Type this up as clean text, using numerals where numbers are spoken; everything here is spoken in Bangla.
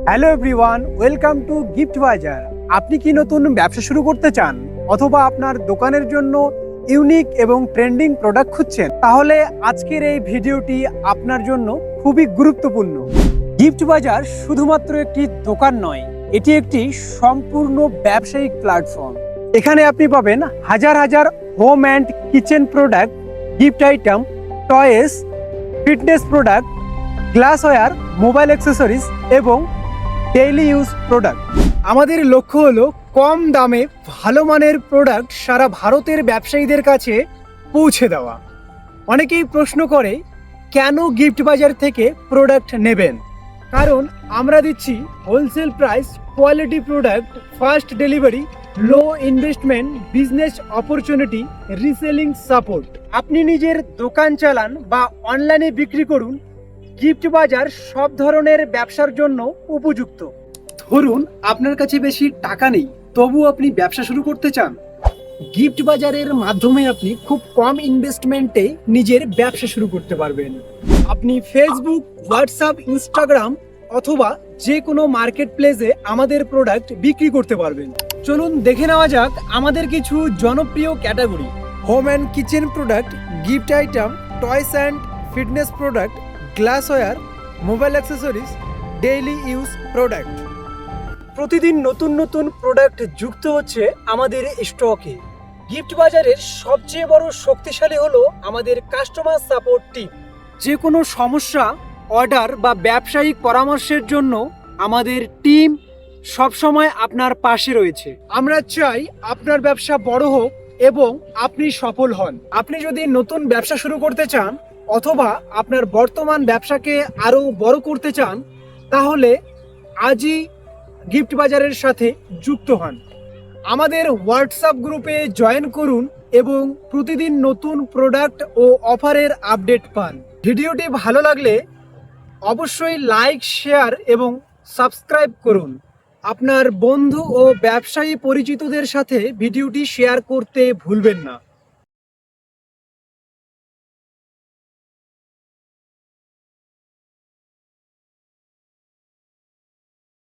Hello everyone, welcome to gift বাজার। আপনি কি নতুন ব্যবসা শুরু করতে চান অথবা আপনার দোকানের জন্য ইউনিক এবং ট্রেন্ডিং প্রোডাক্ট খুঁজছেন, তাহলে আজকের এই ভিডিওটি আপনার জন্য খুবই গুরুত্বপূর্ণ। গিফট বাজার শুধুমাত্র একটি দোকান নয়, এটি একটি সম্পূর্ণ ব্যবসায়িক প্ল্যাটফর্ম। এখানে আপনি পাবেন হাজার হাজার home and kitchen product, gift item, toys, fitness product, glassware, mobile accessories এবং ডেইলি ইউজ প্রোডাক্ট। আমাদের লক্ষ্য হলো কম দামে ভালো মানের প্রোডাক্ট সারা ভারতের ব্যবসায়ীদের কাছে পৌঁছে দেওয়া। অনেকেই প্রশ্ন করে কেন গিফট বাজার থেকে প্রোডাক্ট নেবেন? কারণ আমরা দিচ্ছি wholesale price, quality product, fast delivery, লো investment, business opportunity, reselling support. আপনি নিজের দোকান চালান বা অনলাইনে বিক্রি করুন, গিফট বাজার সব ধরনের ব্যবসার জন্য উপযুক্ত। ধরুন আপনার কাছে বেশি টাকা নেই, তবু আপনি ব্যবসা শুরু করতে চান। গিফট বাজারের মাধ্যমে আপনি খুব কম ইনভেস্টমেন্টে নিজের ব্যবসা শুরু করতে পারবেন। আপনি ফেসবুক, হোয়াটসঅ্যাপ, ইনস্টাগ্রাম অথবা যে কোনো মার্কেট প্লেসে আমাদের প্রোডাক্ট বিক্রি করতে পারবেন। চলুন দেখে নেওয়া যাক আমাদের কিছু জনপ্রিয় category: home and kitchen product, gift item, toys and fitness product, glassware, mobile accessories, daily use product. প্রতিদিন নতুন নতুন প্রোডাক্ট যুক্ত হচ্ছে আমাদের স্টকে। গিফট বাজারের সবচেয়ে বড় শক্তিশালী হলো আমাদের কাস্টমার সাপোর্ট টিম। যে কোনো সমস্যা, অর্ডার বা ব্যবসায়িক পরামর্শের জন্য আমাদের টিম সবসময় আপনার পাশে রয়েছে। আমরা চাই আপনার ব্যবসা বড় হোক এবং আপনি সফল হন। আপনি যদি নতুন ব্যবসা শুরু করতে চান অথবা আপনার বর্তমান ব্যবসাকে আরও বড় করতে চান, তাহলে আজই গিফট বাজারের সাথে যুক্ত হন। আমাদের হোয়াটসঅ্যাপ গ্রুপে জয়েন করুন এবং প্রতিদিন নতুন প্রোডাক্ট ও অফারের আপডেট পান। ভিডিওটি ভালো লাগলে অবশ্যই লাইক, শেয়ার এবং সাবস্ক্রাইব করুন। আপনার বন্ধু ও ব্যবসায়ী পরিচিতদের সাথে ভিডিওটি শেয়ার করতে ভুলবেন না।